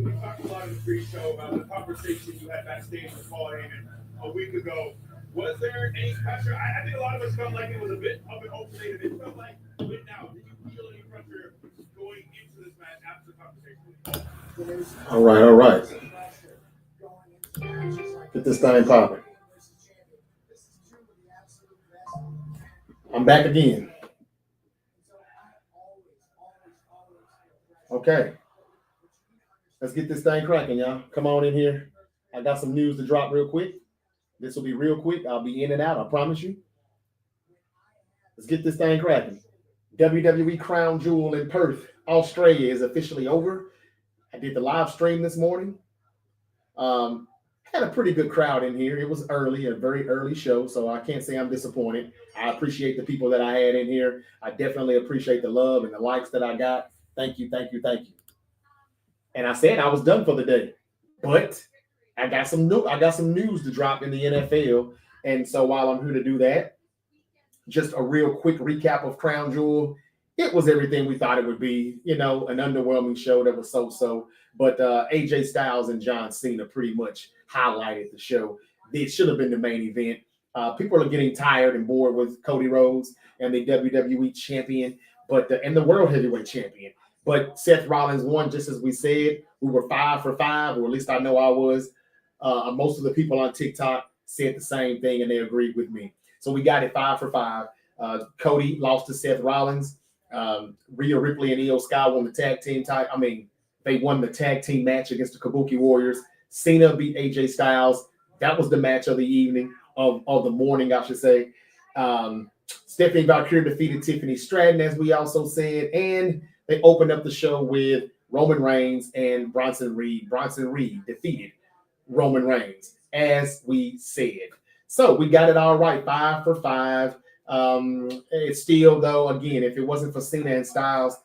We talked a lot in the pre-show about the conversation you had backstage with Paul Heyman a week ago. Was there any pressure? I think a lot of us felt like it was a bit of an alternative. It felt like, wait now, did you feel any pressure going into this match after the conversation? All right, all right. Get this thing popping. I'm back again. Okay. Let's get this thing cracking, y'all. Come on in here. I got some news to drop real quick. This will be real quick. I'll be in and out, I promise you. Let's get this thing cracking. WWE Crown Jewel in Perth, Australia is officially over. I did the live stream this morning. Had a pretty good crowd in here. It was early, a very early show, so I can't say I'm disappointed. I appreciate the people that I had in here. I definitely appreciate the love and the likes that I got. Thank you, thank you, thank you. And I said I was done for the day, but I got some news to drop in the NFL. And so while I'm here to do that, just a real quick recap of Crown Jewel. It was everything we thought it would be, an underwhelming show that was so-so. But AJ Styles and John Cena pretty much highlighted the show. It should have been the main event. People are getting tired and bored with Cody Rhodes and the WWE champion, and the World Heavyweight champion. But Seth Rollins won, just as we said. We were 5 for 5, or at least I know I was. Most of the people on TikTok said the same thing, and they agreed with me. So we got it 5 for 5. Cody lost to Seth Rollins. Rhea Ripley and Io Sky won the tag team title. They won the tag team match against the Kabuki Warriors. Cena beat AJ Styles. That was the match of the evening, of the morning, I should say. Stephanie Valkyrie defeated Tiffany Stratton, as we also said. And they opened up the show with Roman Reigns and Bronson Reed. Bronson Reed defeated Roman Reigns, as we said. So we got it all right, 5 for 5. It's still, though, again, if it wasn't for Cena and Styles,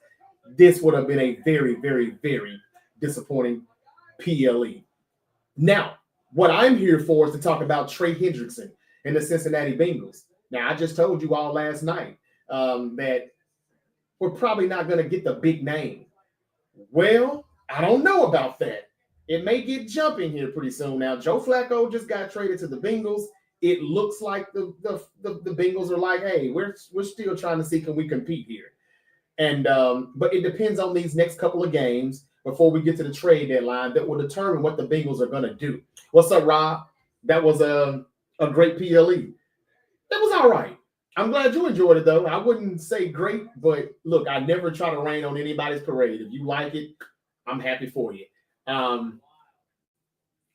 this would have been a very, very, very disappointing PLE. Now, what I'm here for is to talk about Trey Hendrickson and the Cincinnati Bengals. Now, I just told you all last night that we're probably not going to get the big name. Well, I don't know about that. It may get jumping here pretty soon. Now, Joe Flacco just got traded to the Bengals. It looks like the Bengals are like, hey, we're still trying to see, can we compete here? And but it depends on these next couple of games before we get to the trade deadline that will determine what the Bengals are going to do. What's up, Rob? That was a great PLE. It was all right. I'm glad you enjoyed it, though. I wouldn't say great, but look, I never try to rain on anybody's parade. If you like it, I'm happy for you.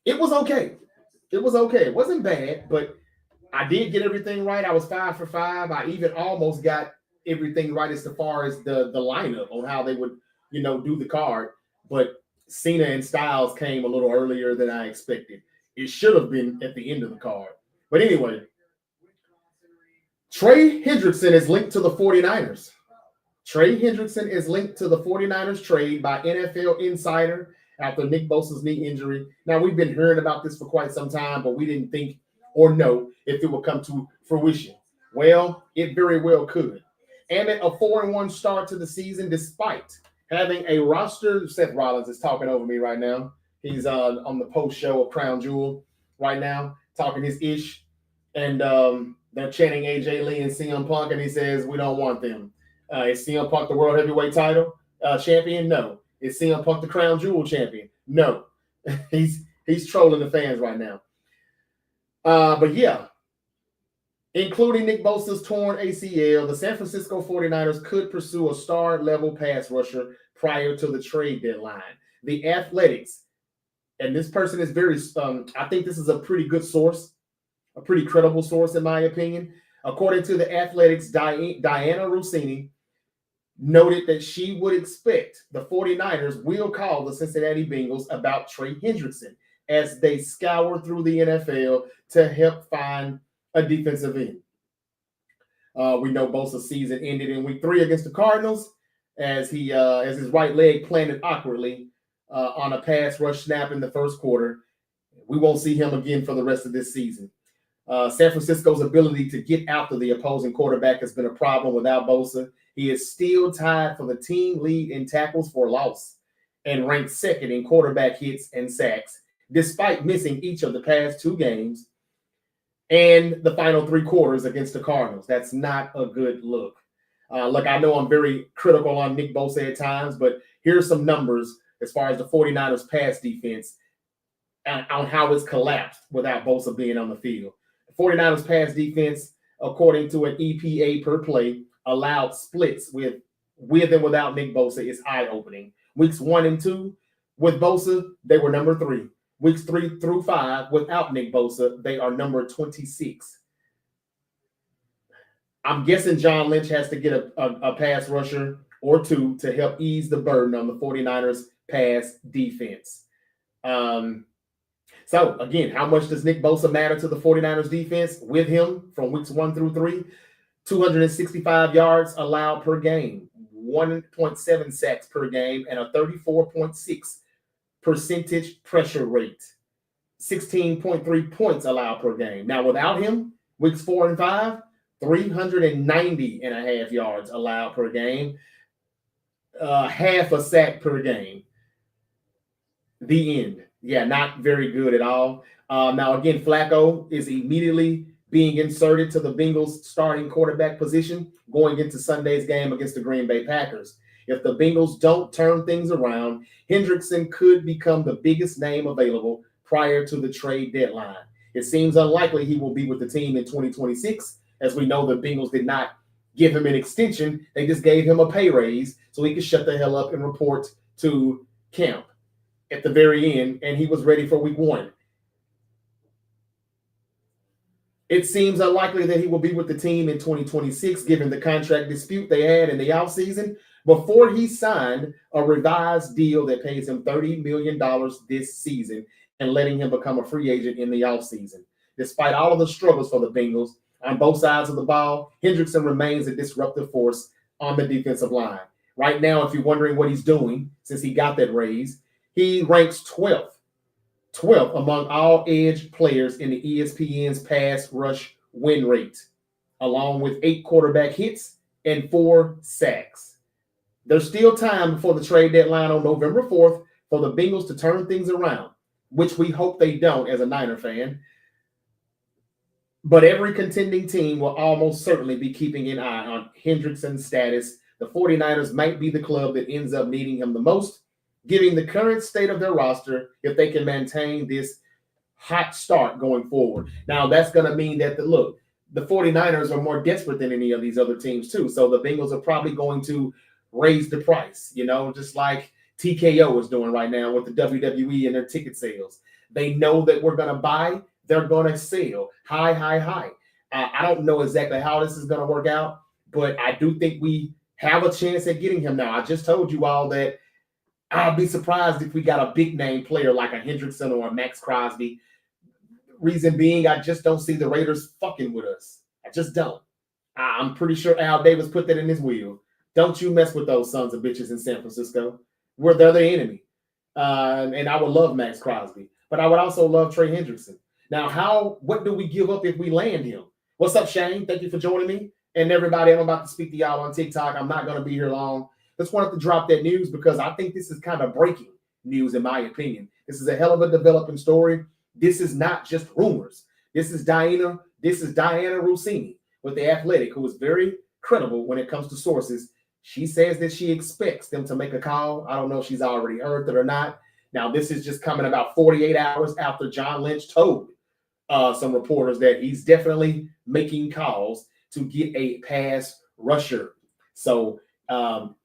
It was okay. It was okay. It wasn't bad, but I did get everything right. I was 5 for 5. I even almost got everything right as far as the lineup on how they would, do the card. But Cena and Styles came a little earlier than I expected. It should have been at the end of the card. But anyway, Trey Hendrickson is linked to the 49ers. Trey Hendrickson is linked to the 49ers trade by NFL Insider after Nick Bosa's knee injury. Now, we've been hearing about this for quite some time, but we didn't think or know if it would come to fruition. Well, it very well could. And a 4-1 start to the season despite having a roster. Seth Rollins is talking over me right now. He's on the post show of Crown Jewel right now, talking his ish. And they're chanting AJ Lee and CM Punk, and he says, we don't want them. Is CM Punk the World Heavyweight title champion? No. Is CM Punk the Crown Jewel champion? No. He's trolling the fans right now. But yeah, including Nick Bosa's torn ACL, the San Francisco 49ers could pursue a star-level pass rusher prior to the trade deadline. The Athletics, and this person is very, I think this is a pretty good source, a pretty credible source in my opinion. According to the Athletics, Diana Rossini noted that she would expect the 49ers will call the Cincinnati Bengals about Trey Hendrickson as they scour through the NFL to help find a defensive end. We know Bosa's season ended in week 3 against the Cardinals as his right leg planted awkwardly on a pass rush snap in the first quarter. We won't see him again for the rest of this season. San Francisco's ability to get after the opposing quarterback has been a problem without Bosa. He is still tied for the team lead in tackles for loss. and ranked second in quarterback hits and sacks, despite missing each of the past 2 games and the final 3 quarters against the Cardinals. That's not a good look. Look, I know I'm very critical on Nick Bosa at times, but here's some numbers as far as the 49ers pass defense on how it's collapsed without Bosa being on the field. The 49ers pass defense, according to an EPA per play, allowed splits with and without Nick Bosa is eye-opening. Weeks 1 and 2 with Bosa, they were number 3. Weeks 3 through 5 without Nick Bosa, they are number 26. I'm guessing John Lynch has to get a pass rusher or 2 to help ease the burden on the 49ers pass defense. So, again, how much does Nick Bosa matter to the 49ers defense? With him from weeks 1 through 3, 265 yards allowed per game, 1.7 sacks per game, and a 34.6% pressure rate, 16.3 points allowed per game. Now, without him, weeks 4 and 5, 390.5 yards allowed per game, half a sack per game. The end. Yeah, not very good at all. Now, again, Flacco is immediately being inserted to the Bengals starting quarterback position going into Sunday's game against the Green Bay Packers. If the Bengals don't turn things around, Hendrickson could become the biggest name available prior to the trade deadline. It seems unlikely he will be with the team in 2026. As we know, the Bengals did not give him an extension. They just gave him a pay raise so he could shut the hell up and report to camp at the very end, and he was ready for week 1. It seems unlikely that he will be with the team in 2026, given the contract dispute they had in the offseason before he signed a revised deal that pays him $30 million this season and letting him become a free agent in the offseason. Despite all of the struggles for the Bengals on both sides of the ball, Hendrickson remains a disruptive force on the defensive line. Right now, if you're wondering what he's doing since he got that raise, he ranks 12th among all edge players in the ESPN's pass rush win rate, along with 8 quarterback hits and 4 sacks. There's still time before the trade deadline on November 4th for the Bengals to turn things around, which we hope they don't as a Niner fan. But every contending team will almost certainly be keeping an eye on Hendrickson's status. The 49ers might be the club that ends up needing him the most, given the current state of their roster, if they can maintain this hot start going forward. Now, that's going to mean that, the 49ers are more desperate than any of these other teams, too. So the Bengals are probably going to raise the price, just like TKO is doing right now with the WWE and their ticket sales. They know that we're going to buy, they're going to sell high. I don't know exactly how this is going to work out, but I do think we have a chance at getting him now. I just told you all that I'll be surprised if we got a big name player like a Hendrickson or a Max Crosby. Reason being, I just don't see the Raiders fucking with us. I just don't. I'm pretty sure Al Davis put that in his will. Don't you mess with those sons of bitches in San Francisco. They're the enemy. And I would love Max Crosby, but I would also love Trey Hendrickson. Now, what do we give up if we land him? What's up, Shane? Thank you for joining me. And everybody, I'm about to speak to y'all on TikTok. I'm not going to be here long. Just wanted to drop that news because I think this is kind of breaking news, in my opinion. This is a hell of a developing story. This is not just rumors. This is Diana Rossini with The Athletic, who is very credible when it comes to sources. She says that she expects them to make a call. I don't know if she's already heard that or not. Now, this is just coming about 48 hours after John Lynch told some reporters that he's definitely making calls to get a pass rusher. So,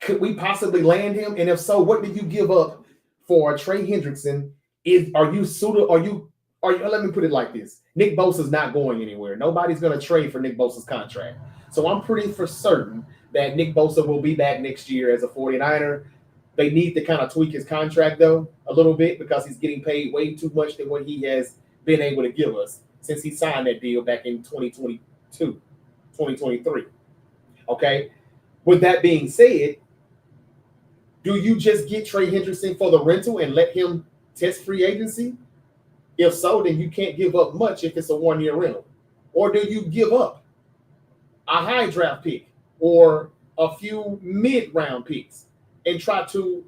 could we possibly land him? And if so, what did you give up for Trey Hendrickson? Let me put it like this. Nick Bosa's not going anywhere. Nobody's going to trade for Nick Bosa's contract. So I'm pretty for certain that Nick Bosa will be back next year as a 49er. They need to kind of tweak his contract, though, a little bit because he's getting paid way too much than what he has been able to give us since he signed that deal back in 2023. Okay? With that being said, do you just get Trey Hendrickson for the rental and let him test free agency? If so, then you can't give up much if it's a 1-year rental. Or do you give up a high draft pick or a few mid-round picks and try to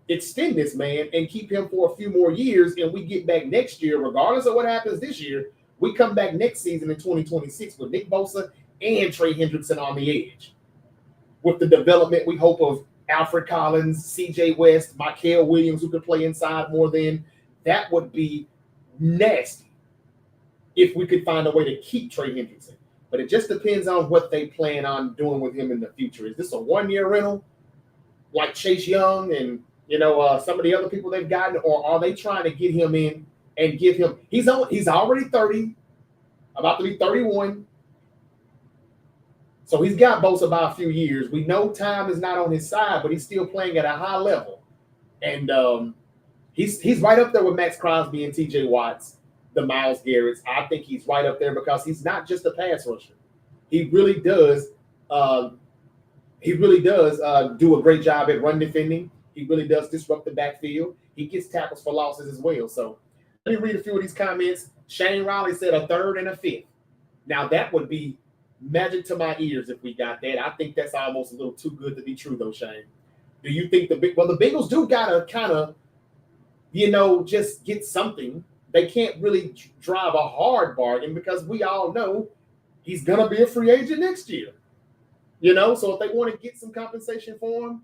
extend this man and keep him for a few more years, and we get back next year, regardless of what happens this year, we come back next season in 2026 with Nick Bosa and Trey Hendrickson on the edge. With the development we hope of Alfred Collins, CJ West, Michael Williams, who could play inside more than, that would be nasty if we could find a way to keep Trey Hendrickson. But it just depends on what they plan on doing with him in the future. Is this a one-year rental like Chase Young and some of the other people they've gotten, or are they trying to get him in and give him? He's already 30, about to be 31. So he's got Bosa by a few years. We know time is not on his side, but he's still playing at a high level. And he's right up there with Max Crosby and TJ Watts, the Myles Garretts. I think he's right up there because he's not just a pass rusher. He really does do a great job at run defending. He really does disrupt the backfield. He gets tackles for losses as well. So let me read a few of these comments. Shane Riley said a third and a fifth. Now that would be magic to my ears if we got that. I think that's almost a little too good to be true, though, Shane. Do you think the Bengals do gotta kind of, just get something? They can't really drive a hard bargain because we all know he's gonna be a free agent next year. So if they want to get some compensation for him,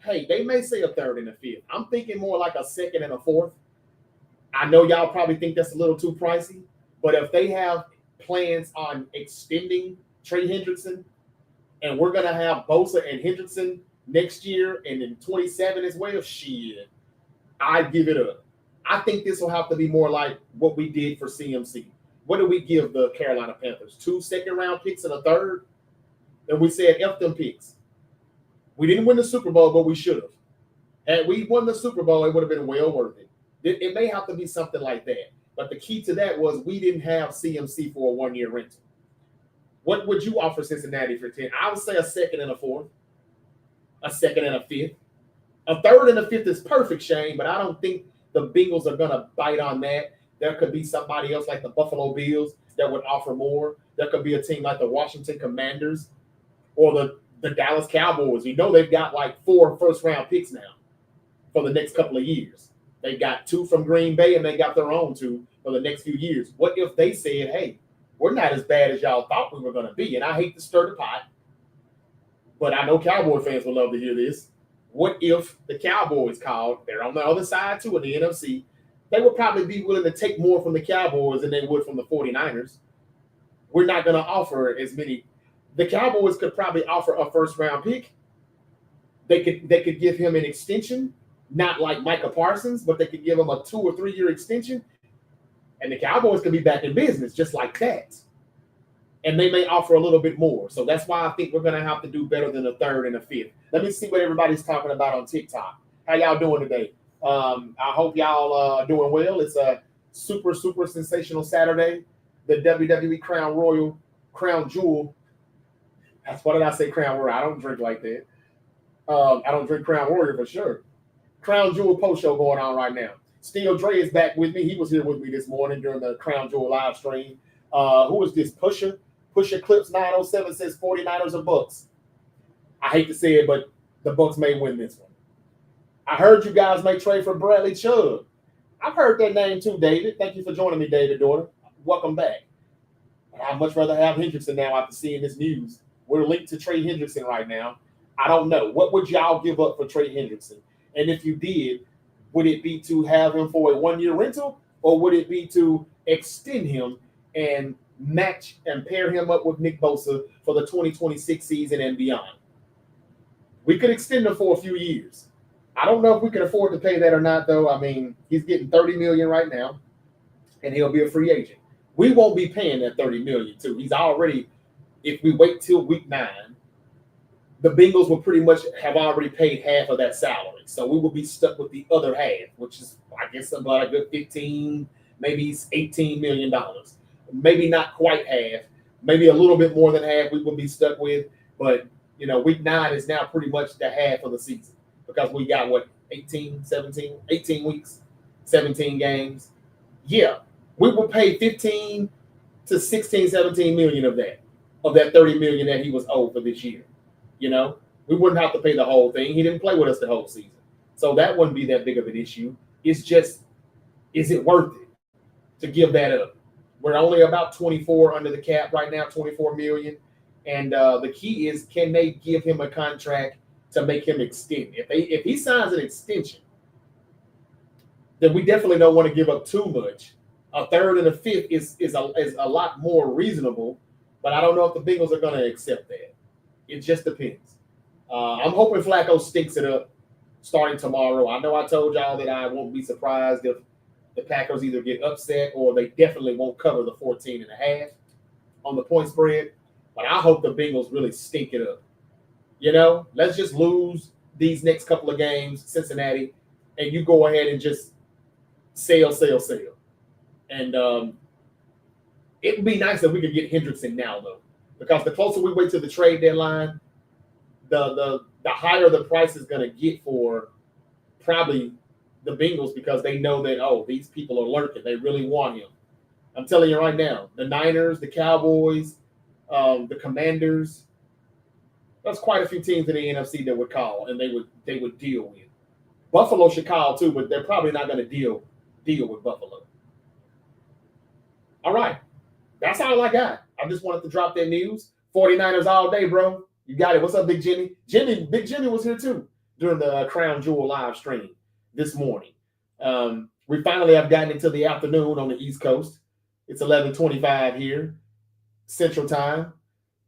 hey, they may say a third and a fifth. I'm thinking more like a second and a fourth. I know y'all probably think that's a little too pricey, but if they have plans on extending Trey Hendrickson, and we're going to have Bosa and Hendrickson next year and in 27 as well, shit, I'd give it up. I think this will have to be more like what we did for CMC. What did we give the Carolina Panthers? 2 second-round picks and a third? And we said F them picks. We didn't win the Super Bowl, but we should have. Had we won the Super Bowl, it would have been well worth it. It may have to be something like that. But the key to that was we didn't have CMC for a one-year rental. What would you offer Cincinnati for 10? I would say a second and a fourth, a second and a fifth. A third and a fifth is perfect, Shane, but I don't think the Bengals are going to bite on that. There could be somebody else like the Buffalo Bills that would offer more. There could be a team like the Washington Commanders or the Dallas Cowboys. They've got like 4 first-round picks now for the next couple of years. They got 2 from Green Bay, and they got their own 2 for the next few years. What if they said, hey, we're not as bad as y'all thought we were going to be? And I hate to stir the pot, but I know Cowboy fans would love to hear this. What if the Cowboys called? They're on the other side, too, in the NFC. They would probably be willing to take more from the Cowboys than they would from the 49ers. We're not going to offer as many. The Cowboys could probably offer a first-round pick. They could give him an extension, not like Micah Parsons, but they could give him a 2 or 3 year extension. And the Cowboys could be back in business just like that. And they may offer a little bit more. So that's why I think we're going to have to do better than a third and a fifth. Let me see what everybody's talking about on TikTok. How y'all doing today? I hope y'all are doing well. It's a super, super sensational Saturday. The WWE Crown Jewel. That's what did I say, Crown Warrior? I don't drink like that. I don't drink Crown Warrior for sure. Crown Jewel post show going on right now. Steel Trey is back with me. He was here with me this morning during the Crown Jewel live stream. Who is this? Pusher Clips 907 says 49ers or Bucks. I hate to say it, but the Bucks may win this one. I heard you guys may trade for Bradley Chubb. I've heard that name too, David. Thank you for joining me, David daughter. Welcome back. I'd much rather have Hendrickson now after seeing this news. We're linked to Trey Hendrickson right now. I don't know. What would y'all give up for Trey Hendrickson? And if you did, would it be to have him for a one-year rental, or would it be to extend him and match and pair him up with Nick Bosa for the 2026 season and beyond? We could extend him for a few years. I don't know if we can afford to pay that or not, though. I mean, he's getting $30 million right now, and he'll be a free agent. We won't be paying that $30 million, too. He's already, if we wait till week 9, the Bengals will pretty much have already paid half of that salary. So we will be stuck with the other half, which is, I guess, about a good 15, maybe $18 million. Maybe not quite half, maybe a little bit more than half we will be stuck with. But, week 9 is now pretty much the half of the season because we got, 18 weeks, 17 games. Yeah, we will pay 15 to 16, 17 million of that 30 million that he was owed for this year. We wouldn't have to pay the whole thing. He didn't play with us the whole season. So that wouldn't be that big of an issue. It's just, is it worth it to give that up? We're only about 24 under the cap right now, 24 million. And the key is, can they give him a contract to make him extend? If he signs an extension, then we definitely don't want to give up too much. A third and a fifth is a lot more reasonable, but I don't know if the Bengals are going to accept that. It just depends. I'm hoping Flacco stinks it up starting tomorrow. I know I told y'all that I won't be surprised if the Packers either get upset or they definitely won't cover the 14 and a half on the point spread. But I hope the Bengals really stink it up. You know, let's just lose these next couple of games, Cincinnati, and you go ahead and just sell. And it would be nice if we could get Hendrickson now, though, because the closer we wait to the trade deadline, the higher the price is going to get for probably the Bengals, because they know that, oh, these people are lurking. They really want him. I'm telling you right now, the Niners, the Cowboys, the Commanders, there's quite a few teams in the NFC that would call and they would deal with. Buffalo should call too, but they're probably not going to deal with Buffalo. All right. That's all I got. I just wanted to drop that news. 49ers all day, bro. You got it. What's up, Big Jimmy? Big Jimmy was here too during the Crown Jewel live stream this morning. We finally have gotten into the afternoon on the East Coast. It's 11:25 here, Central Time.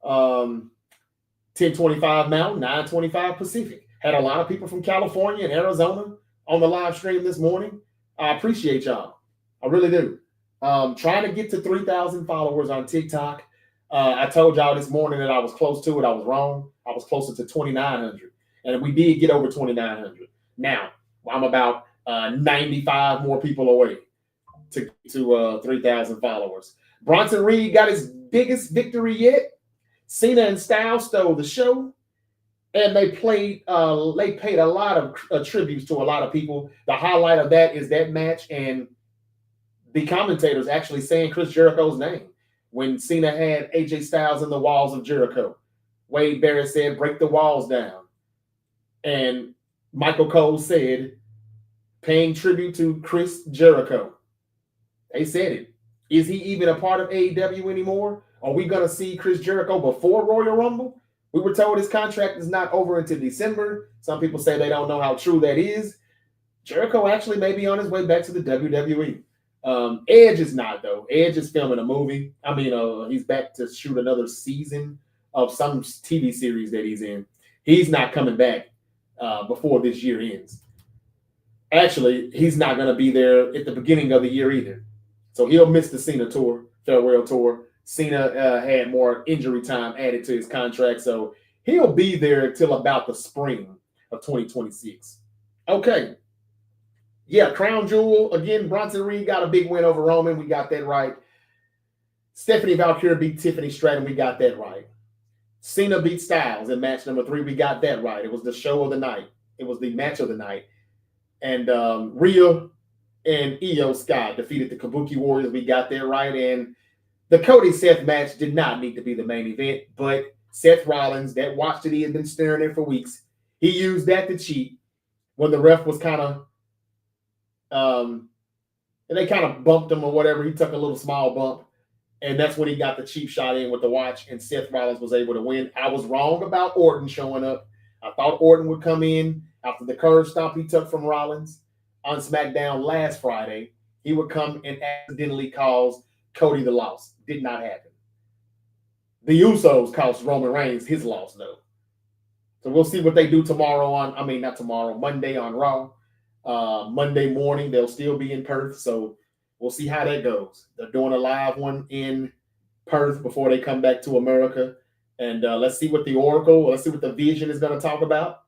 10:25 Mountain, 9:25 Pacific. Had a lot of people from California and Arizona on the live stream this morning. I appreciate y'all. I really do. Trying to get to 3,000 followers on TikTok. I told y'all this morning that I was close to it. I was wrong. I was closer to 2,900. And we did get over 2,900. Now, I'm about 95 more people away to 3,000 followers. Bronson Reed got his biggest victory yet. Cena and Styles stole the show, and they paid a lot of tributes to a lot of people. The highlight of that is that match and the commentators actually saying Chris Jericho's name when Cena had AJ Styles in the walls of Jericho. Wade Barrett said, "Break the walls down," and Michael Cole said, "Paying tribute to Chris Jericho." They said it. Is he even a part of AEW anymore? Are we going to see Chris Jericho before Royal Rumble? We were told his contract is not over until December. Some people say they don't know how true that is. Jericho actually may be on his way back to the WWE. Edge is not, though. Edge is filming a movie. I mean, he's back to shoot another season of some TV series that he's in. He's not coming back before this year ends. Actually, he's not going to be there at the beginning of the year either. So he'll miss the Cena tour, farewell tour. Cena had more injury time added to his contract, so he'll be there till about the spring of 2026. Okay. Yeah, Crown Jewel. Again, Bronson Reed got a big win over Roman. We got that right. Stephanie Valkyrie beat Tiffany Stratton. We got that right. Cena beat Styles in match number 3. We got that right. It was the show of the night. It was the match of the night. And Rhea and Io Sky defeated the Kabuki Warriors. We got that right. And the Cody-Seth match did not need to be the main event, but Seth Rollins, that watch that he had been staring at for weeks, he used that to cheat when the ref was kind of, and they kind of bumped him or whatever. He took a little small bump, and that's when he got the cheap shot in with the watch, and Seth Rollins was able to win. I was wrong about Orton showing up. I thought Orton would come in after the curve stomp he took from Rollins on SmackDown last Friday. He would come and accidentally cause Cody the loss. Did not happen. The Usos cost Roman Reigns his loss, though. So we'll see what they do tomorrow Monday on Raw. Monday morning, they'll still be in Perth, so we'll see how that goes. They're doing a live one in Perth before they come back to America. And let's see what the Vision is going to talk about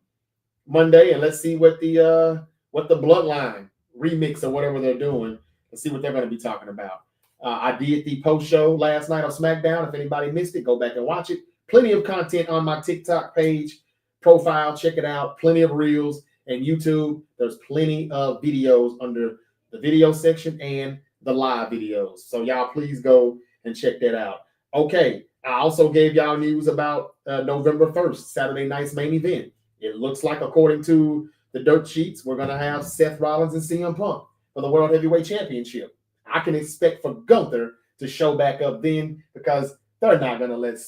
Monday, and let's see what the Bloodline remix or whatever they're doing. Let's see what they're going to be talking about. I did the post show last night on SmackDown. If anybody missed it, go back and watch it. Plenty of content on my TikTok page, profile. Check it out. Plenty of reels and YouTube. There's plenty of videos under the video section and the live videos. So y'all please go and check that out. Okay. I also gave y'all news about November 1st, Saturday night's main event. It looks like, according to the dirt sheets, we're going to have Seth Rollins and CM Punk for the World Heavyweight Championship. I can expect for Gunther to show back up then because they're not going to let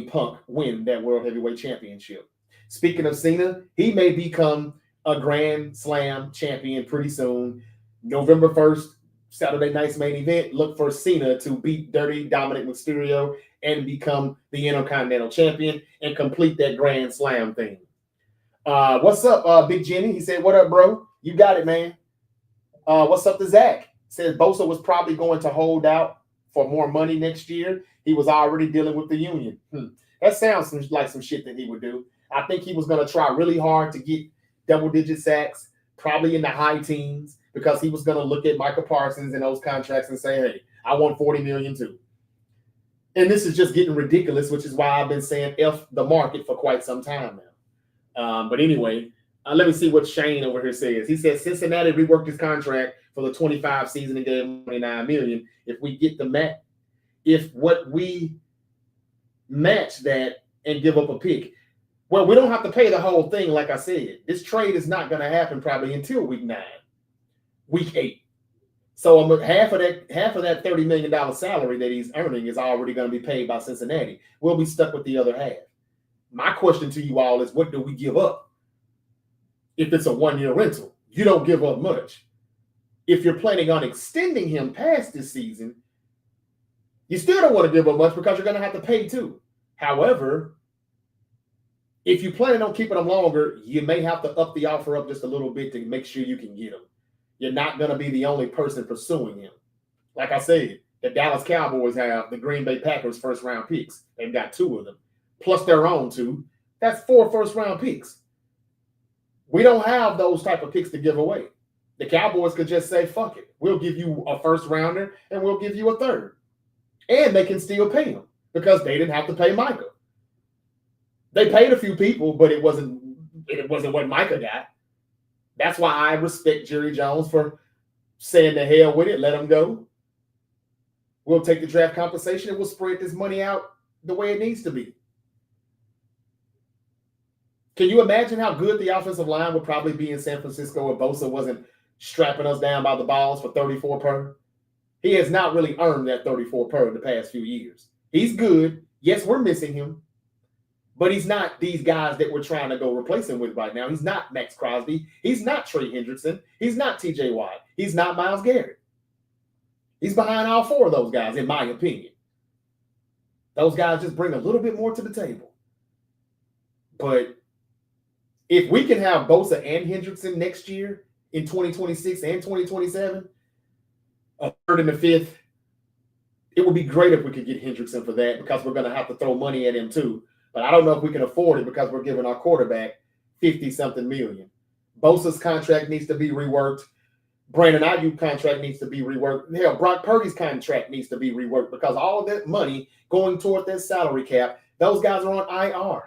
Punk win that World Heavyweight Championship. Speaking of Cena, he may become a Grand Slam champion pretty soon. November 1st, Saturday night's main event, look for Cena to beat Dirty Dominic Mysterio and become the Intercontinental Champion and complete that Grand Slam thing. What's up, Big Jenny? He said, what up, bro? You got it, man. What's up to Zach? Says Bosa was probably going to hold out for more money next year. He was already dealing with the union. That sounds like some shit that he would do. I think he was going to try really hard to get double-digit sacks, probably in the high teens, because he was going to look at Michael Parsons and those contracts and say, hey, I want $40 million too. And this is just getting ridiculous, which is why I've been saying F the market for quite some time now. But anyway, let me see what Shane over here says. He says Cincinnati reworked his contract for the 25 season and gave him $29 million. If we match that and give up a pick, well, we don't have to pay the whole thing. Like I said, this trade is not going to happen probably until week 9, week 8. So half of that $30 million salary that he's earning is already going to be paid by Cincinnati. We'll be stuck with the other half. My question to you all is, what do we give up? If it's a 1-year rental, you don't give up much. If you're planning on extending him past this season, you still don't want to give up much because you're going to have to pay too. However, if you plan on keeping him longer, you may have to up the offer up just a little bit to make sure you can get him. You're not going to be the only person pursuing him. Like I said, the Dallas Cowboys have the Green Bay Packers first-round picks. They've got 2 of them, plus their own 2. That's 4 first-round picks. We don't have those type of picks to give away. The Cowboys could just say, fuck it. We'll give you a first-rounder, and we'll give you a 3rd. And they can still pay him because they didn't have to pay Micah. They paid a few people, but it wasn't what Micah got. That's why I respect Jerry Jones for saying the hell with it, let him go. We'll take the draft compensation and we'll spread this money out the way it needs to be. Can you imagine how good the offensive line would probably be in San Francisco if Bosa wasn't strapping us down by the balls for 34 per? He has not really earned that 34 per the past few years. He's good. Yes, we're missing him. But he's not these guys that we're trying to go replace him with right now. He's not Max Crosby. He's not Trey Hendrickson. He's not TJ Watt. He's not Myles Garrett. He's behind all 4 of those guys, in my opinion. Those guys just bring a little bit more to the table. But if we can have Bosa and Hendrickson next year in 2026 and 2027, a 3rd and a 5th, it would be great if we could get Hendrickson for that because we're going to have to throw money at him too. But I don't know if we can afford it because we're giving our quarterback 50-something million. Bosa's contract needs to be reworked. Brandon Ayuk's contract needs to be reworked. Hell, Brock Purdy's contract needs to be reworked because all of that money going toward that salary cap, those guys are on IR.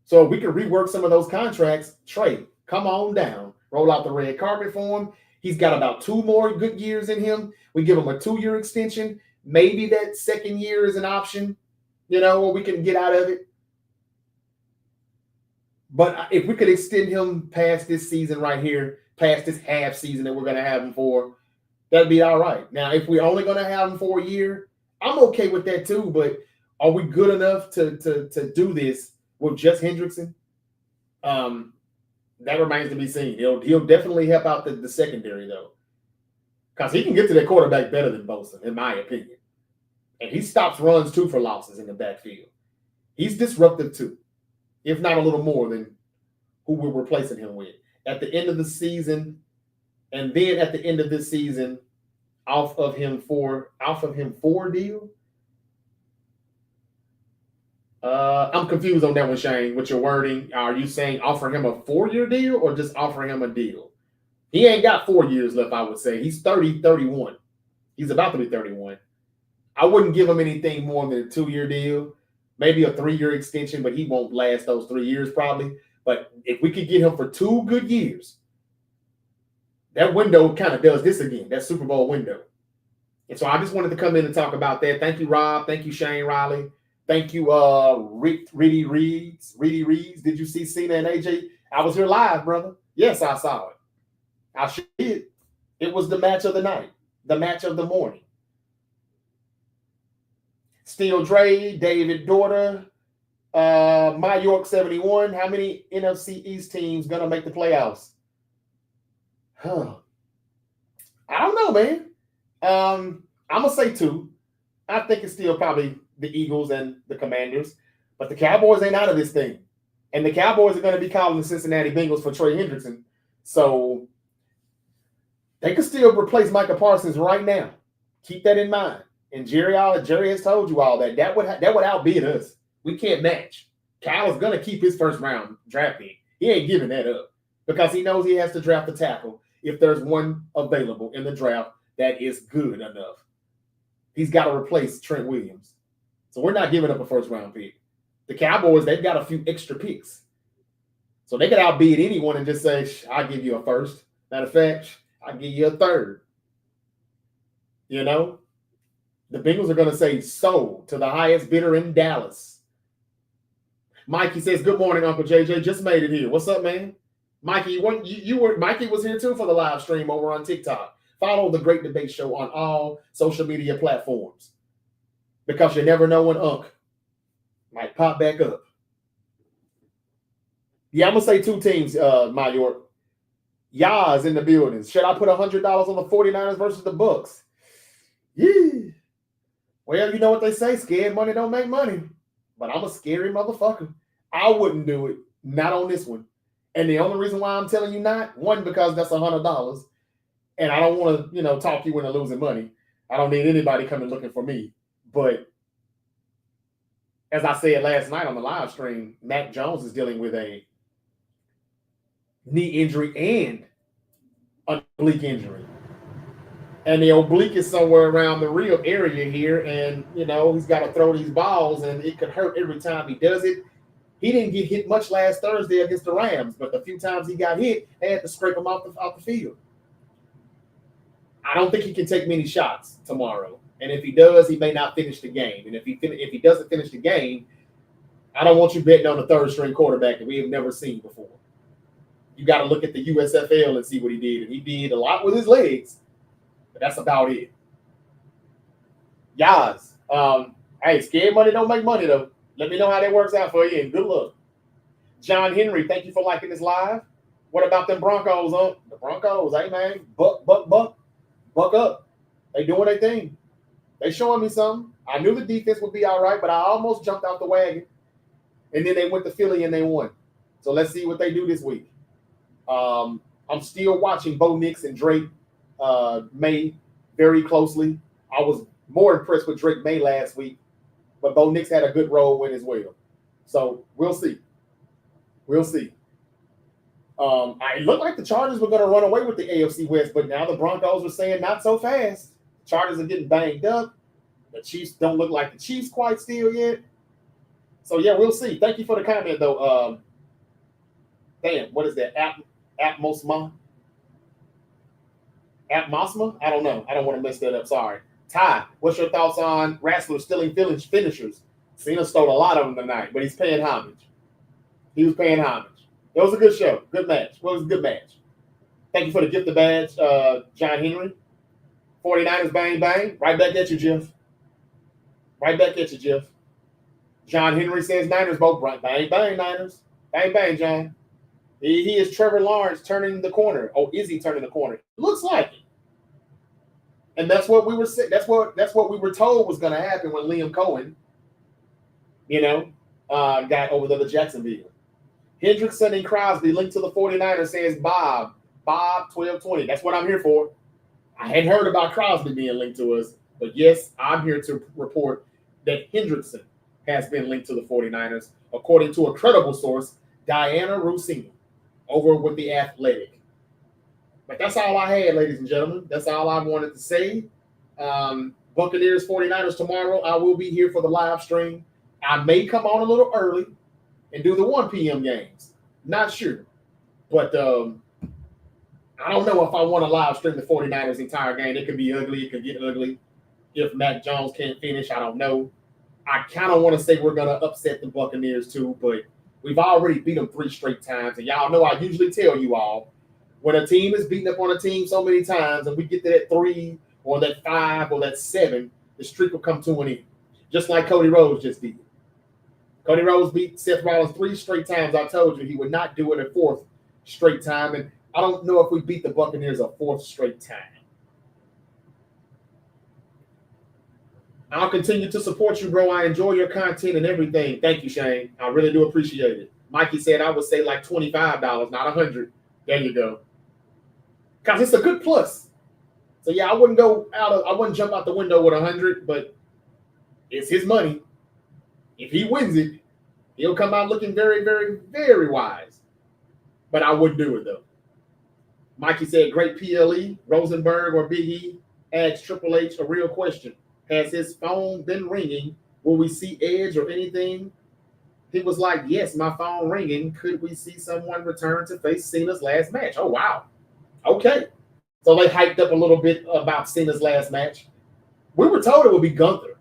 So if we can rework some of those contracts, Trey, come on down. Roll out the red carpet for him. He's got about 2 more good years in him. We give him a 2-year extension. Maybe that 2nd year is an option, or we can get out of it. But if we could extend him past this season right here, past this half season that we're going to have him for, that'd be all right. Now, if we're only going to have him for a year, I'm okay with that too. But are we good enough to do this with just Hendrickson? That remains to be seen. He'll definitely help out the secondary, though. Because he can get to that quarterback better than Bosa, in my opinion. And he stops runs, too, for losses in the backfield. He's disruptive, too, if not a little more than who we're replacing him with. At the end of the season, and then at the end of this season, off of him for deal? I'm confused on that one, Shane, with your wording. Are you saying offer him a 4-year deal or just offer him a deal? He ain't got 4 years left, I would say. He's 31. He's about to be 31. I wouldn't give him anything more than a 2-year deal, maybe a 3-year extension, but he won't last those 3 years probably. But if we could get him for 2 good years, that window kind of does this again, that Super Bowl window. And so I just wanted to come in and talk about that. Thank you, Rob. Thank you, Shane Riley. Thank you, Reedy Reeds. Did you see Cena and AJ? I was here live, brother. Yes, I saw it. I sure did. It was the match of the night, the match of the morning. Steel Dre, David Daughter, My York 71. How many NFC East teams gonna make the playoffs? Huh. I don't know, man. I'm gonna say 2. I think it's still probably the Eagles and the Commanders, but the Cowboys ain't out of this thing. And the Cowboys are going to be calling the Cincinnati Bengals for Trey Hendrickson. So they could still replace Micah Parsons right now. Keep that in mind. And Jerry has told you all that. That would outbid us. We can't match. Kyle is going to keep his first round draft pick. He ain't giving that up because he knows he has to draft a tackle if there's one available in the draft that is good enough. He's got to replace Trent Williams. So we're not giving up a first-round pick. The Cowboys, they've got a few extra picks. So they could outbid anyone and just say, I'll give you a first. Matter of fact, I'll give you a third. You know? The Bengals are going to say sold to the highest bidder in Dallas. Mikey says, good morning, Uncle JJ. Just made it here. What's up, man? Mikey, Mikey was here too for the live stream over on TikTok. Follow the Great Debate Show on all social media platforms because you never know when Unc might pop back up. Yeah, I'm going to say 2 teams, my York. Yaz in the building. Should I put $100 on the 49ers versus the Bucks? Yeah. Well, you know what they say, scared money don't make money. But I'm a scary motherfucker. I wouldn't do it. Not on this one. And the only reason why I'm telling you not, one, because that's $100. And I don't want to, talk you into losing money. I don't need anybody coming looking for me. But as I said last night on the live stream, Mac Jones is dealing with a knee injury and an oblique injury. And the oblique is somewhere around the real area here. And, he's got to throw these balls, and it could hurt every time he does it. He didn't get hit much last Thursday against the Rams, but the few times he got hit, they had to scrape him off the field. I don't think he can take many shots tomorrow. And if he does, he may not finish the game. And if he doesn't finish the game, I don't want you betting on a third-string quarterback that we have never seen before. You got to look at the USFL and see what he did. And he did a lot with his legs, but that's about it. Yaz, hey, scared money don't make money, though. Let me know how that works out for you, and good luck. John Henry, thank you for liking this live. What about them Broncos, huh? The Broncos, hey, man, buck up. They doing their thing. They showing me something. I knew the defense would be all right, but I almost jumped out the wagon. And then they went to Philly and they won. So let's see what they do this week. I'm still watching Bo Nix and Drake May very closely. I was more impressed with Drake May last week, but Bo Nix had a good role win as well. So we'll see. We'll see. It looked like the Chargers were going to run away with the AFC West, but now the Broncos are saying not so fast. Chargers are getting banged up. The Chiefs don't look like the Chiefs quite still yet. So, yeah, we'll see. Thank you for the comment, though. Damn, what is that? Atmosma? I don't know. I don't want to mess that up. Sorry. Ty, what's your thoughts on wrestlers stealing finishers? Cena stole a lot of them tonight, but he's paying homage. He was paying homage. It was a good show. Good match. Well, it was a good match. Thank you for the gift of badge, John Henry. 49ers, bang, bang. Right back at you, Jeff. Right back at you, Jeff. John Henry says Niners both right. Bang, bang, Niners. Bang, bang, John. He is Trevor Lawrence turning the corner. Oh, is he turning the corner? Looks like it. And that's what we were saying. That's what we were told was going to happen when Liam Cohen, got over to Jacksonville. Hendrickson and Crosby linked to the 49ers says Bob 1220. That's what I'm here for. I hadn't heard about Crosby being linked to us, but yes, I'm here to report that Hendrickson has been linked to the 49ers, according to a credible source, Diana Rusina, over with The Athletic. But that's all I had, ladies and gentlemen. That's all I wanted to say. Buccaneers 49ers tomorrow. I will be here for the live stream. I may come on a little early and do the 1 p.m. games. Not sure. But I don't know if I want to live stream the 49ers entire game. It can be ugly. It can get ugly. If Mac Jones can't finish, I don't know. I kind of want to say we're going to upset the Buccaneers too, but we've already beat them 3 straight times. And y'all know I usually tell you all, when a team is beating up on a team so many times and we get to that 3 or that 5 or that 7, the streak will come to an end. Just like Cody Rhodes just did. Cody Rhodes beat Seth Rollins 3 straight times. I told you he would not do it a 4th straight time. And I don't know if we beat the Buccaneers a 4th straight time. I'll continue to support you, bro. I enjoy your content and everything. Thank you, Shane. I really do appreciate it. Mikey said I would say like $25, not $100. There you go. Because it's a good plus. So yeah, I wouldn't jump out the window with 100, but it's his money. If he wins it, he'll come out looking very, very, very wise. But I wouldn't do it though. Mikey said, great PLE, Rosenberg or Big E asks Triple H a real question. Has his phone been ringing? Will we see Edge or anything? He was like, yes, my phone ringing. Could we see someone return to face Cena's last match? Oh, wow. Okay. So they hyped up a little bit about Cena's last match. We were told it would be Gunther.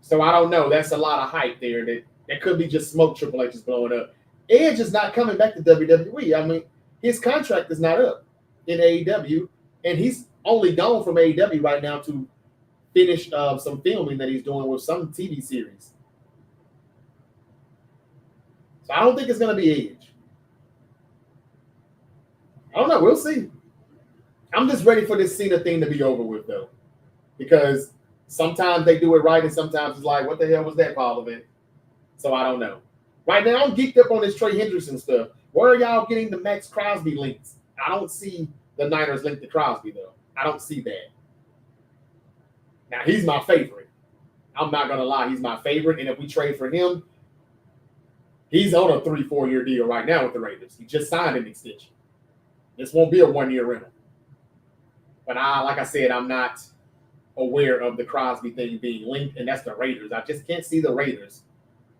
So I don't know. That's a lot of hype there. That could be just smoke Triple H is blowing up. Edge is not coming back to WWE. I mean, his contract is not up in AEW, and he's only gone from AEW right now to finish some filming that he's doing with some TV series. So I don't think it's going to be Edge. I don't know. We'll see. I'm just ready for this Cena thing to be over with, though, because sometimes they do it right, and sometimes it's like, what the hell was that, Parliament? So I don't know. Right now, I'm geeked up on this Trey Hendrickson stuff. Where are y'all getting the Max Crosby links? I don't see the Niners linked to Crosby, though. I don't see that. Now, he's my favorite. I'm not going to lie. He's my favorite. And if we trade for him, he's on a 3-4 year deal right now with the Raiders. He just signed an extension. This won't be a 1-year rental. But like I said, I'm not aware of the Crosby thing being linked, and that's the Raiders. I just can't see the Raiders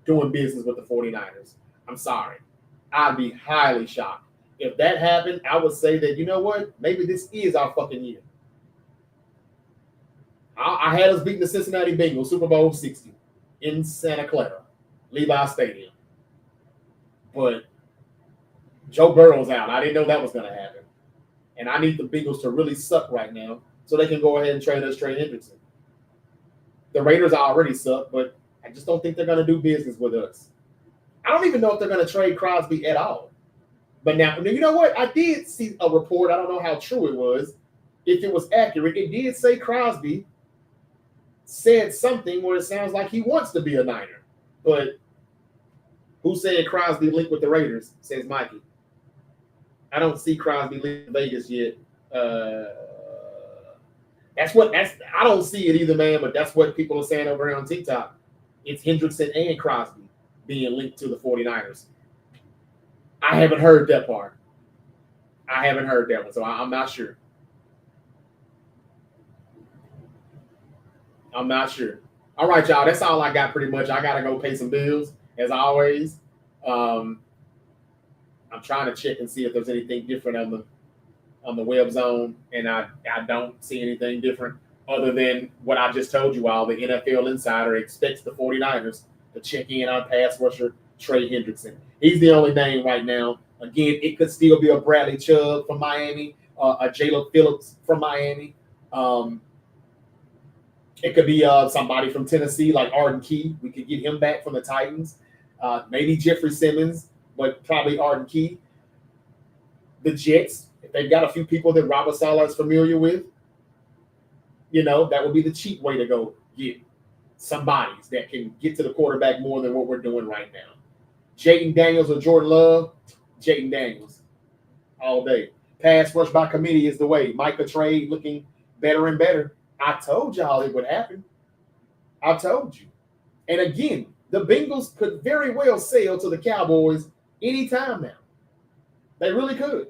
doing business with the 49ers. I'm sorry. I'd be highly shocked. If that happened, I would say that, you know what? Maybe this is our fucking year. I had us beating the Cincinnati Bengals, Super Bowl 60 in Santa Clara, Levi Stadium. But Joe Burrow's out. I didn't know that was going to happen. And I need the Bengals to really suck right now so they can go ahead and trade us Trey Hendrickson. The Raiders already suck, but I just don't think they're going to do business with us. I don't even know if they're going to trade Crosby at all. But now, you know what? I did see a report. I don't know how true it was. If it was accurate, it did say Crosby said something where it sounds like he wants to be a Niner. But who said Crosby linked with the Raiders, says Mikey. I don't see Crosby linked to Vegas yet. I don't see it either, man, but that's what people are saying over here on TikTok. It's Hendrickson and Crosby being linked to the 49ers. I haven't heard that part. I haven't heard that one, so I'm not sure. I'm not sure. All right, y'all. That's all I got pretty much. I got to go pay some bills, as always. I'm trying to check and see if there's anything different on the web zone, and I don't see anything different other than what I just told you all. The NFL Insider expects the 49ers to check in on pass rusher Trey Hendrickson. He's the only name right now. Again, it could still be a Bradley Chubb from Miami, a Jalen Phillips from Miami. It could be somebody from Tennessee like Arden Key. We could get him back from the Titans. Maybe Jeffrey Simmons, but probably Arden Key. The Jets, if they've got a few people that Robert Saleh is familiar with, that would be the cheap way to go get somebody that can get to the quarterback more than what we're doing right now. Jaden Daniels or Jordan Love, Jaden Daniels all day. Pass rush by committee is the way. Micah Trey looking better and better. I told y'all it would happen. I told you. And again, the Bengals could very well sail to the Cowboys anytime now. They really could.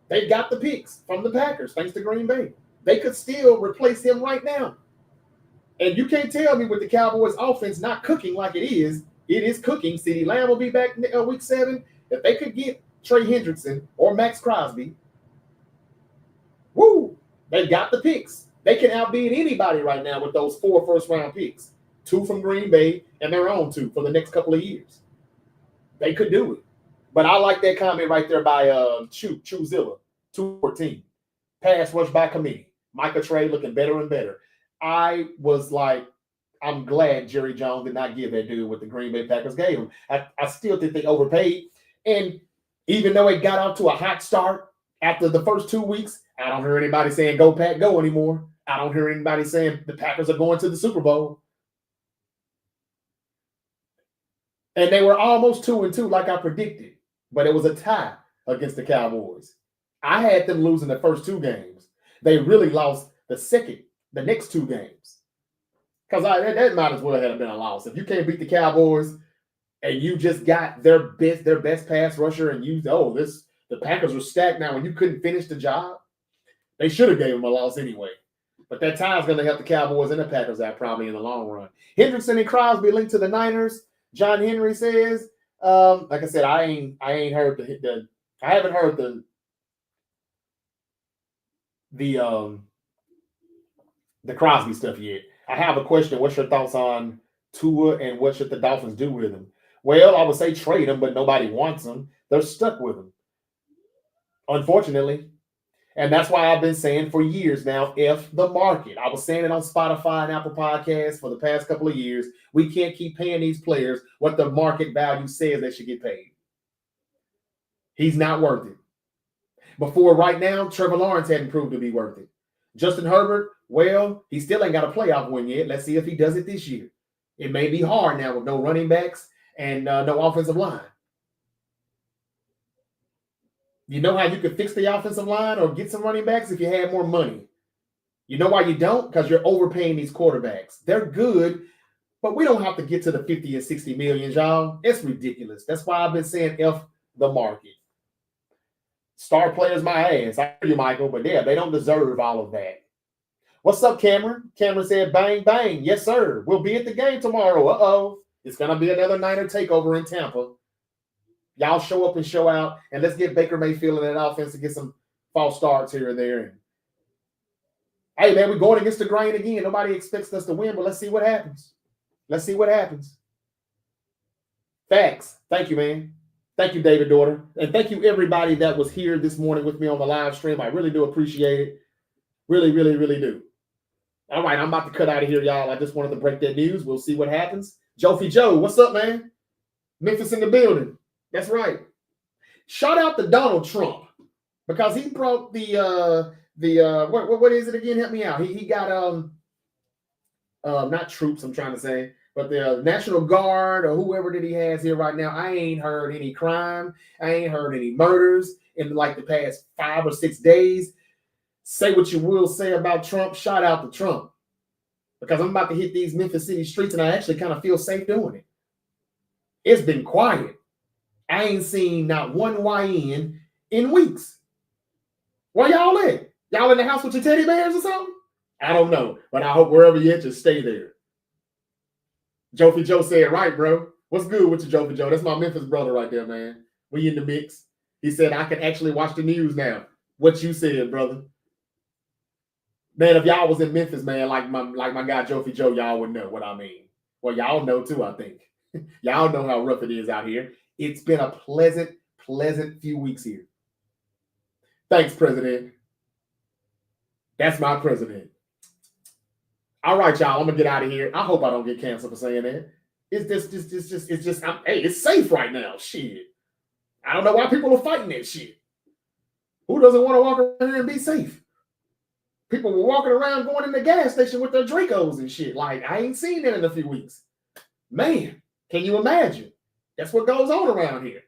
They got the picks from the Packers, thanks to Green Bay. They could still replace him right now. And you can't tell me with the Cowboys offense not cooking like it is cooking. CeeDee Lamb will be back week 7. If they could get Trey Hendrickson or Max Crosby, woo, they got the picks. They can outbid anybody right now with those 4 first-round picks, 2 from Green Bay and their own 2 for the next couple of years. They could do it. But I like that comment right there by Chuzilla, 214. Pass rush by committee. Micah Trey looking better and better. I was like, I'm glad Jerry Jones did not give that dude what the Green Bay Packers gave him. I still think they overpaid. And even though it got off to a hot start after the first 2 weeks, I don't hear anybody saying go Pack go anymore. I don't hear anybody saying the Packers are going to the Super Bowl. And they were almost 2-2 like I predicted. But it was a tie against the Cowboys. I had them losing the first 2 games. They really lost the next 2 games. Because that might as well have been a loss. If you can't beat the Cowboys and you just got their best pass rusher and the Packers were stacked now and you couldn't finish the job, they should have gave them a loss anyway. But that tie is going to help the Cowboys and the Packers out probably in the long run. Hendrickson and Crosby linked to the Niners. John Henry says, like I said, I ain't heard I haven't heard the Crosby stuff yet. I have a question. What's your thoughts on Tua and what should the Dolphins do with him? Well, I would say trade him, but nobody wants him. They're stuck with him, unfortunately. And that's why I've been saying for years now, F the market. I was saying it on Spotify and Apple Podcasts for the past couple of years. We can't keep paying these players what the market value says they should get paid. He's not worth it. Before right now, Trevor Lawrence hadn't proved to be worth it. Justin Herbert, well, he still ain't got a playoff win yet. Let's see if he does it this year. It may be hard now with no running backs and no offensive line. You know how you could fix the offensive line or get some running backs if you had more money. You know why you don't? Because you're overpaying these quarterbacks. They're good, but we don't have to get to the 50 and 60 million, y'all. It's ridiculous. That's why I've been saying F the market. Star players my ass. I hear you, Michael, but yeah, they don't deserve all of that. What's up, Cameron? Cameron said, bang, bang. Yes, sir. We'll be at the game tomorrow. Uh-oh. It's going to be another Niner takeover in Tampa. Y'all show up and show out, and let's get Baker Mayfield in that offense to get some false starts here and there. And hey, man, we're going against the grain again. Nobody expects us to win, but let's see what happens. Let's see what happens. Facts. Thank you, man. Thank you, David Daughter. And thank you, everybody that was here this morning with me on the live stream. I really do appreciate it. Really, really, really do. All right, I'm about to cut out of here, y'all. I just wanted to break that news. We'll see what happens. Jofi Joe, what's up, man? Memphis in the building. That's right. Shout out to Donald Trump because he brought what is it again? Help me out. He got not troops, I'm trying to say, but the National Guard or whoever that he has here right now. I ain't heard any crime. I ain't heard any murders in like the past 5 or 6 days. Say what you will say about Trump. Shout out to Trump because I'm about to hit these Memphis City streets and I actually kind of feel safe doing it. It's been quiet. I ain't seen not one YN in weeks. Where y'all at? Y'all in the house with your teddy bears or something? I don't know, but I hope wherever you're at, just stay there. Jofi Joe said, right, bro. What's good with you, Jofi Joe? That's my Memphis brother right there, man. We in the mix. He said, I can actually watch the news now. What you said, brother. Man, if y'all was in Memphis, man, like my guy Jofi Joe, y'all would know what I mean. Well, y'all know too, I think. Y'all know how rough it is out here. It's been a pleasant few weeks here. Thanks, President. That's my president. All right, y'all. I'm gonna get out of here. I hope I don't get canceled for saying that. It's safe right now. Shit. I don't know why people are fighting that shit. Who doesn't want to walk around here and be safe? People were walking around going in the gas station with their Dracos and shit. Like, I ain't seen that in a few weeks. Man, can you imagine? That's what goes on around here.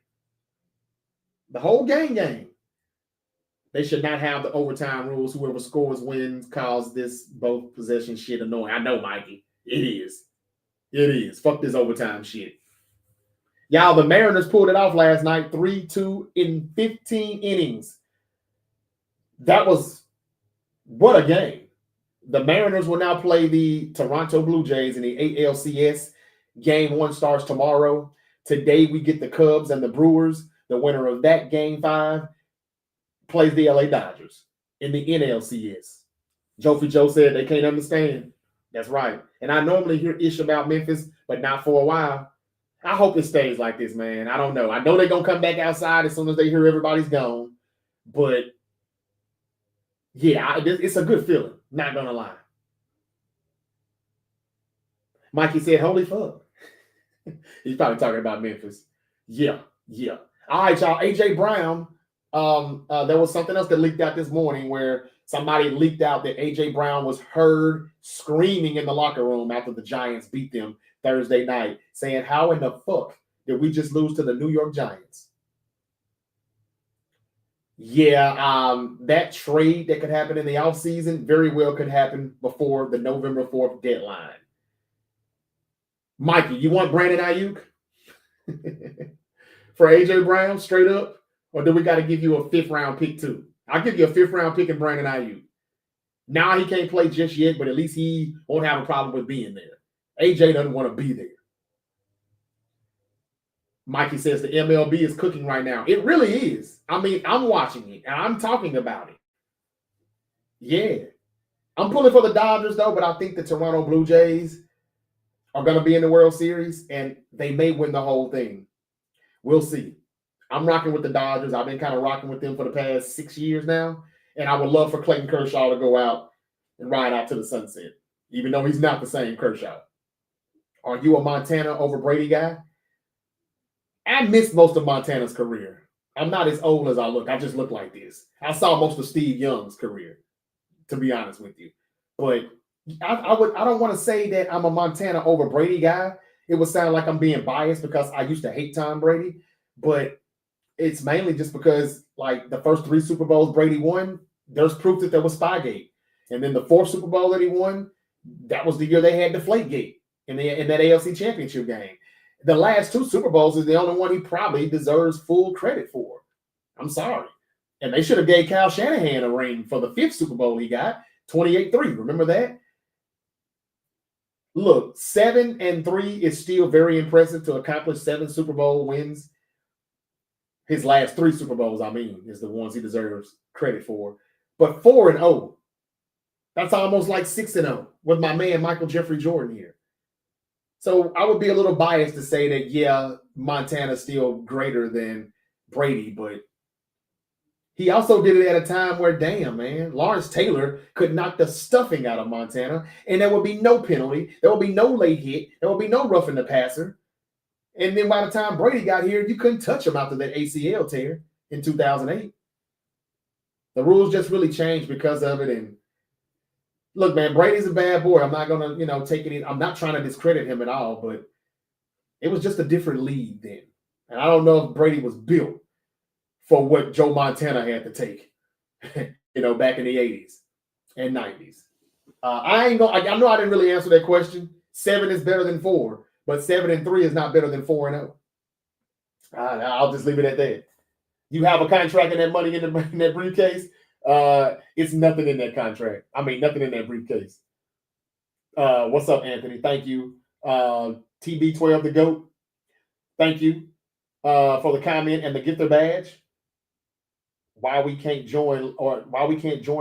The whole game. They should not have the overtime rules. Whoever scores wins, calls this both possession shit annoying. I know, Mikey. It is. It is. Fuck this overtime shit. Y'all, the Mariners pulled it off last night, 3-2 in 15 innings. That was, what a game. The Mariners will now play the Toronto Blue Jays in the ALCS. Game 1 starts tomorrow. Today we get the Cubs and the Brewers. The winner of that game 5 plays the LA Dodgers in the NLCS. Jofi Joe said they can't understand. That's right. And I normally hear ish about Memphis, but not for a while. I hope it stays like this, man. I don't know. I know they're going to come back outside as soon as they hear everybody's gone. But, yeah, it's a good feeling. Not going to lie. Mikey said, holy fuck. He's probably talking about Memphis. Yeah. All right, y'all. AJ Brown. There was something else that leaked out this morning where somebody leaked out that AJ Brown was heard screaming in the locker room after the Giants beat them Thursday night, saying, how in the fuck did we just lose to the New York Giants? Yeah, that trade that could happen in the offseason very well could happen before the November 4th deadline. Mikey, you want Brandon Ayuk for AJ Brown straight up? Or do we got to give you a 5th round pick too? I'll give you a 5th round pick and Brandon Ayuk. Now he can't play just yet, but at least he won't have a problem with being there. AJ doesn't want to be there. Mikey says the MLB is cooking right now. It really is. I mean, I'm watching it and I'm talking about it. Yeah. I'm pulling for the Dodgers though, but I think the Toronto Blue Jays are going to be in the World Series and they may win the whole thing. We'll see. I'm rocking with the Dodgers. I've been kind of rocking with them for the past 6 years now. And I would love for Clayton Kershaw to go out and ride out to the sunset, even though he's not the same Kershaw. Are you a Montana over Brady guy? I missed most of Montana's career. I'm not as old as I look. I just look like this. I saw most of Steve Young's career, to be honest with you. But I don't want to say that I'm a Montana over Brady guy. It would sound like I'm being biased because I used to hate Tom Brady. But it's mainly just because, like, the first 3 Super Bowls Brady won, there's proof that there was Spygate. And then the 4th Super Bowl that he won, that was the year they had Deflategate in that AFC Championship game. The last 2 Super Bowls is the only one he probably deserves full credit for. I'm sorry. And they should have gave Kyle Shanahan a ring for the 5th Super Bowl he got, 28-3. Remember that? Look, 7-3 is still very impressive to accomplish 7 Super Bowl wins. His last 3 Super Bowls, I mean, is the ones he deserves credit for. But 4-0, that's almost like 6-0 with my man Michael Jeffrey Jordan here. So I would be a little biased to say that, yeah, Montana's still greater than Brady, but he also did it at a time where, damn, man, Lawrence Taylor could knock the stuffing out of Montana, and there would be no penalty. There would be no late hit. There would be no roughing the passer. And then by the time Brady got here, you couldn't touch him after that ACL tear in 2008. The rules just really changed because of it. And look, man, Brady's a bad boy. I'm not going to, take it in. I'm not trying to discredit him at all, but it was just a different league then. And I don't know if Brady was built for what Joe Montana had to take, back in the 80s and 90s. I know I didn't really answer that question. 7 is better than 4. But 7-3 is not better than 4-0. I'll just leave it at that. You have a contract and that money in that briefcase. It's nothing in that contract. I mean, nothing in that briefcase. What's up, Anthony? Thank you. TB12 the GOAT. Thank you for the comment and the gifter badge. Why we can't join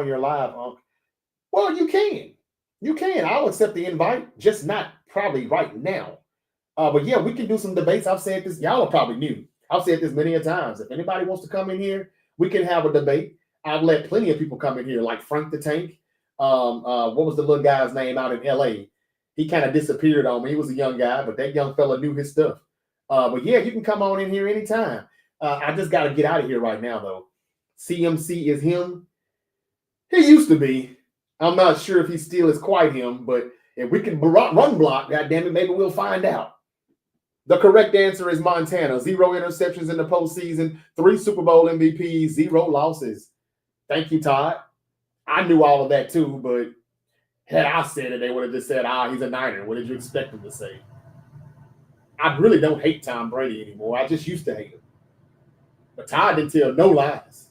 your live, Unc? Well, you can. You can. I'll accept the invite, just not probably right now. But yeah, we can do some debates. I've said this. Y'all are probably new. I've said this many a times. If anybody wants to come in here, we can have a debate. I've let plenty of people come in here, like Frank the Tank. What was the little guy's name out in LA? He kind of disappeared on me. He was a young guy, but that young fella knew his stuff. But yeah, you can come on in here anytime. I just got to get out of here right now, though. CMC is him. He used to be. I'm not sure if he still is quite him, but if we can run block, goddammit, maybe we'll find out. The correct answer is Montana. 0 interceptions in the postseason, 3 Super Bowl MVPs, 0 losses. Thank you, Todd. I knew all of that too, but had I said it, they would have just said, he's a Niner. What did you expect him to say? I really don't hate Tom Brady anymore. I just used to hate him. But Todd didn't tell no lies.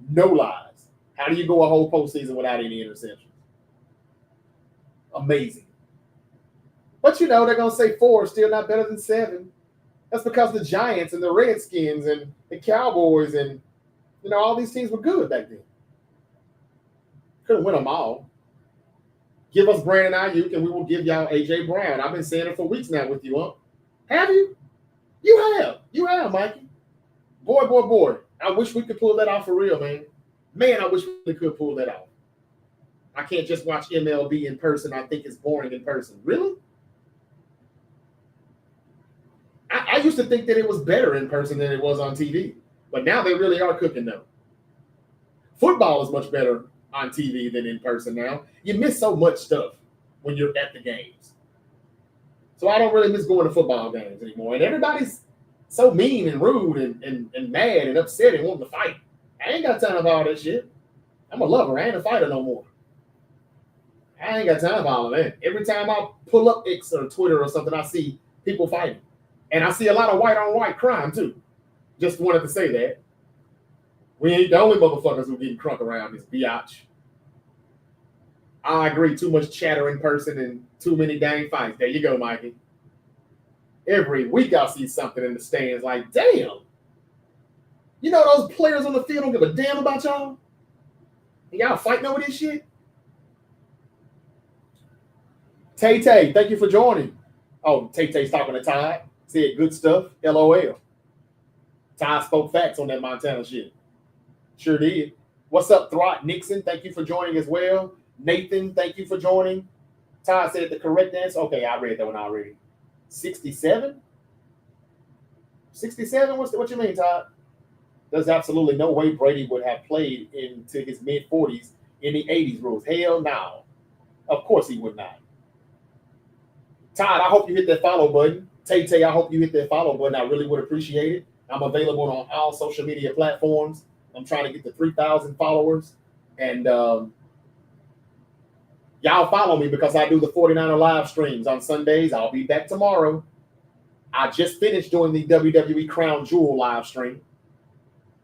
No lies. How do you go a whole postseason without any interceptions? Amazing. But they're going to say 4 is still not better than 7. That's because the Giants and the Redskins and the Cowboys and, all these teams were good back then. Couldn't win them all. Give us Brandon Ayuk, and we will give y'all AJ Brown. I've been saying it for weeks now with you, huh? Have you? You have, Mikey. Boy. I wish we could pull that off for real, man. Man, I wish we could pull that off. I can't just watch MLB in person. I think it's boring in person. Really? I used to think that it was better in person than it was on TV. But now they really are cooking, though. Football is much better on TV than in person now. You miss so much stuff when you're at the games. So I don't really miss going to football games anymore. And everybody's so mean and rude and mad and upset and wanting to fight. I ain't got time for all that shit. I'm a lover. I ain't a fighter no more. I ain't got time for all of that. Every time I pull up X or Twitter or something, I see people fighting. And I see a lot of white-on-white crime, too. Just wanted to say that. We ain't the only motherfuckers who getting crunk around this biatch. I agree. Too much chatter in person and too many dang fights. There you go, Mikey. Every week I see something in the stands like, damn. You know those players on the field don't give a damn about y'all? And y'all fighting over this shit? Tay, thank you for joining. Oh, Tay talking to Todd. Said good stuff. LOL. Todd spoke facts on that Montana shit. Sure did. What's up, Throt Nixon? Thank you for joining as well. Nathan, thank you for joining. Todd said the correct answer. Okay, I read that one already. 67? 67? What you mean, Todd? There's absolutely no way Brady would have played into his mid-40s in the 80s rules. Hell no. Of course he would not. Todd, I hope you hit that follow button. Tay, I hope you hit that follow button. I really would appreciate it. I'm available on all social media platforms. I'm trying to get to 3,000 followers. And y'all follow me because I do the 49er live streams on Sundays. I'll be back tomorrow. I just finished doing the WWE Crown Jewel live stream.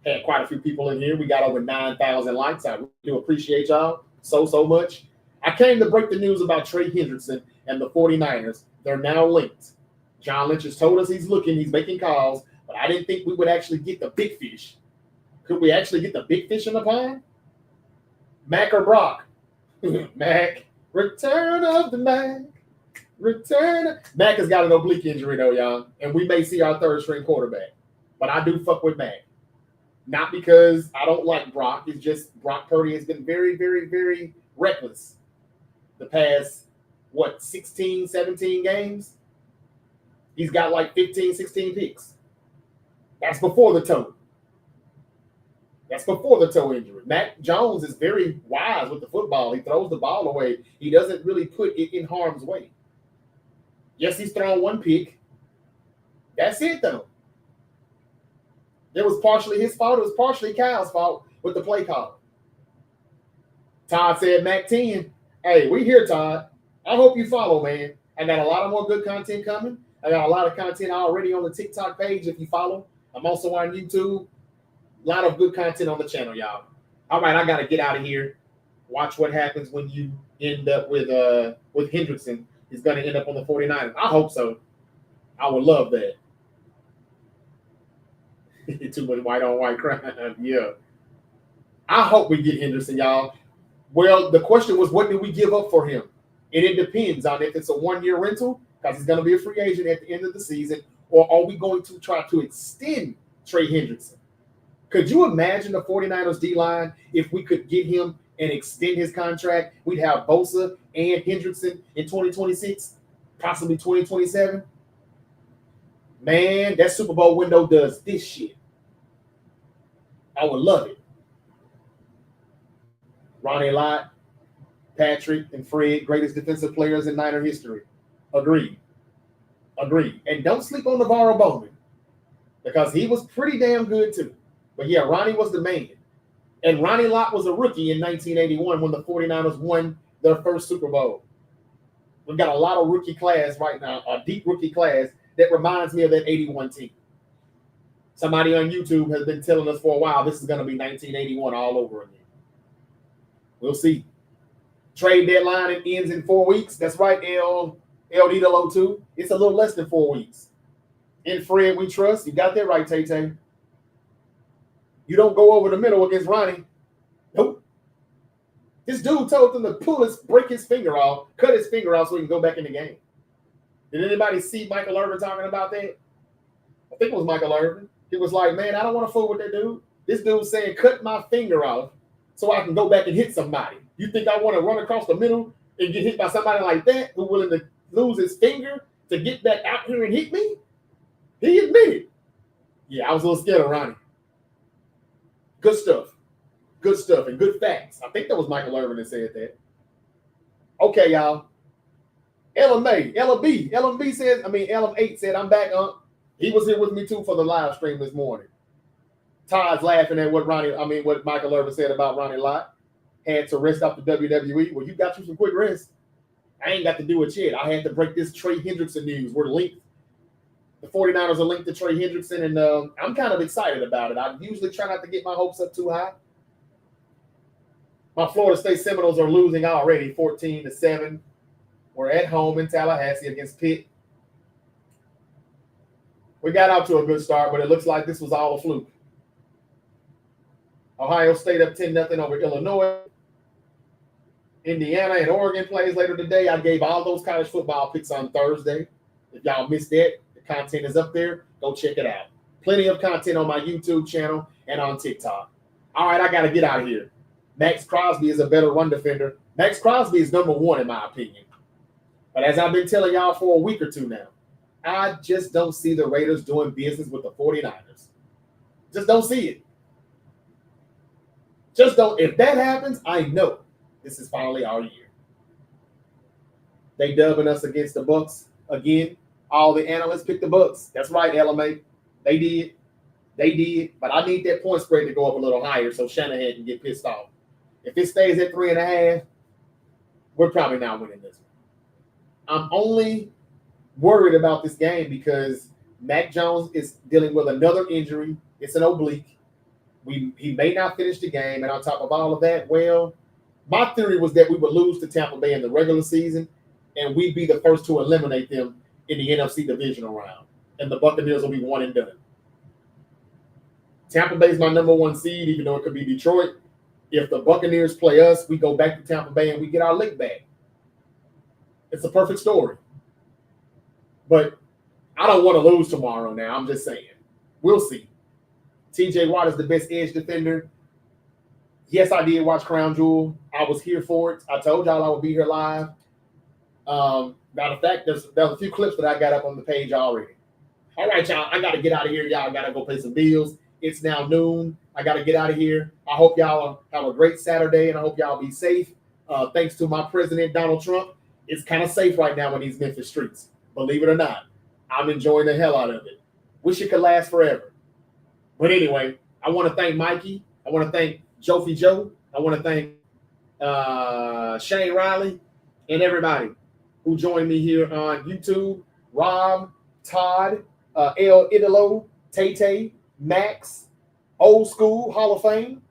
Had quite a few people in here. We got over 9,000 likes. I really do appreciate y'all so much. I came to break the news about Trey Hendrickson and the 49ers. They're now linked. John Lynch has told us he's looking, he's making calls, but I didn't think we would actually get the big fish. Could we actually get the big fish in the pond? Mac or Brock? Mac. Return of the Mac. Mac has got an oblique injury, though, y'all, and we may see our third-string quarterback. But I do fuck with Mac. Not because I don't like Brock. It's just Brock Purdy has been very, very, very reckless the past, 16, 17 games? He's got like 15, 16 picks. That's before the toe. That's before the toe injury. Mac Jones is very wise with the football. He throws the ball away. He doesn't really put it in harm's way. Yes, he's thrown one pick. That's it, though. It was partially his fault. It was partially Kyle's fault with the play call. Todd said Mac 10. Hey, we here, Todd. I hope you follow, man. I got a lot of more good content coming. I got a lot of content already on the TikTok page if you follow. I'm also on YouTube. A lot of good content on the channel, y'all. All right, I got to get out of here. Watch what happens when you end up with Hendrickson. He's going to end up on the 49ers. I hope so. I would love that. Too much white-on-white crime. Yeah. I hope we get Hendrickson, y'all. Well, the question was, what did we give up for him? And it depends on if it's a one-year rental, because he's going to be a free agent at the end of the season, or are we going to try to extend Trey Hendrickson? Could you imagine the 49ers D-line if we could get him and extend his contract? We'd have Bosa and Hendrickson in 2026, possibly 2027. Man, that Super Bowl window does this shit. I would love it. Ronnie Lott, Patrick, and Fred, greatest defensive players in Niner history. Agreed. And don't sleep on Navarro Bowman, because he was pretty damn good too. But yeah, Ronnie was the man. And Ronnie Lott was a rookie in 1981 when the 49ers won their first Super Bowl. We've got a lot of rookie class right now, a deep rookie class that reminds me of that 81 team. Somebody on YouTube has been telling us for a while this is going to be 1981 all over again. We'll see. Trade deadline ends in 4 weeks. That's right, LD02. It's a little less than 4 weeks. In Fred, we trust. You got that right, Tay. You don't go over the middle against Ronnie. Nope. This dude told them to break his finger off, cut his finger off so he can go back in the game. Did anybody see Michael Irvin talking about that? I think it was Michael Irvin. He was like, man, I don't want to fool with that dude. This dude saying, cut my finger off so I can go back and hit somebody. You think I want to run across the middle and get hit by somebody like that who's willing to lose his finger to get back out here and hit me? He admitted. Yeah, I was a little scared of Ronnie. Good stuff. Good stuff and good facts. I think that was Michael Irvin that said that. Okay, y'all. LM8 said, I'm back, He was here with me too for the live stream this morning. Todd's laughing at what Michael Irvin said about Ronnie Lott. Had to rest off the WWE. Well, you got you some quick rest. I ain't got to do it yet. I had to break this Trey Hendrickson news. We're linked. The 49ers are linked to Trey Hendrickson, and I'm kind of excited about it. I usually try not to get my hopes up too high. My Florida State Seminoles are losing already, 14-7. We're at home in Tallahassee against Pitt. We got out to a good start, but it looks like this was all a fluke. Ohio State up 10-0 over Illinois. Indiana and Oregon plays later today. I gave all those college football picks on Thursday. If y'all missed that, the content is up there. Go check it out. Plenty of content on my YouTube channel and on TikTok. All right, I got to get out of here. Max Crosby is a better run defender. Max Crosby is number one in my opinion. But as I've been telling y'all for a week or two now, I just don't see the Raiders doing business with the 49ers. Just don't see it. Just don't. If that happens, I know this is finally our year. They dubbing us against the Bucs again. All the analysts picked the Bucs. That's right, LMA. They did. But I need that point spread to go up a little higher so Shanahan can get pissed off. If it stays at 3.5, we're probably not winning this one. I'm only worried about this game because Mac Jones is dealing with another injury. It's an oblique. He may not finish the game. And on top of all of that, well, my theory was that we would lose to Tampa Bay in the regular season and we'd be the first to eliminate them in the NFC divisional round. And the Buccaneers will be one and done. Tampa Bay is my number one seed, even though it could be Detroit. If the Buccaneers play us, we go back to Tampa Bay and we get our lick back. It's a perfect story. But I don't want to lose tomorrow now. I'm just saying. We'll see. TJ Watt is the best edge defender. Yes, I did watch Crown Jewel. I was here for it. I told y'all I would be here live. Matter of fact, there's a few clips that I got up on the page already. All right, y'all. I got to get out of here. Y'all got to go pay some bills. It's now noon. I got to get out of here. I hope y'all have a great Saturday, and I hope y'all be safe. Thanks to my president, Donald Trump. It's kind of safe right now in these Memphis streets. Believe it or not. I'm enjoying the hell out of it. Wish it could last forever. But anyway, I want to thank Mikey. I want to thank Jofi Joe. I want to thank Shane Riley and everybody who joined me here on YouTube. Rob, Todd, El Idolo, Tay, Max, Old School, Hall of Fame.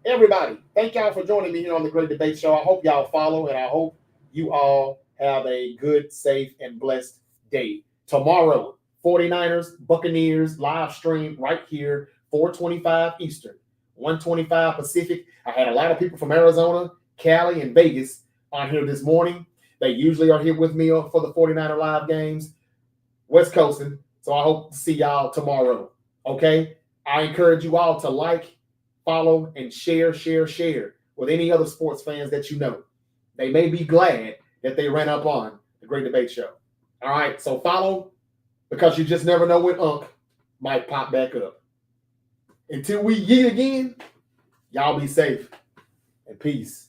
Everybody, thank y'all for joining me here on the Great Debate Show. I hope y'all follow, and I hope you all have a good, safe, and blessed day. Tomorrow, 49ers, Buccaneers, live stream right here, 4:25 Eastern, 1:25 Pacific. I had a lot of people from Arizona, Cali, and Vegas on here this morning. They usually are here with me for the 49er live games, West Coasting. So I hope to see y'all tomorrow. Okay? I encourage you all to like, follow, and share with any other sports fans that you know. They may be glad that they ran up on the Great Debate Show. All right, so follow, because you just never know when Unc might pop back up. Until we meet again, y'all be safe and peace.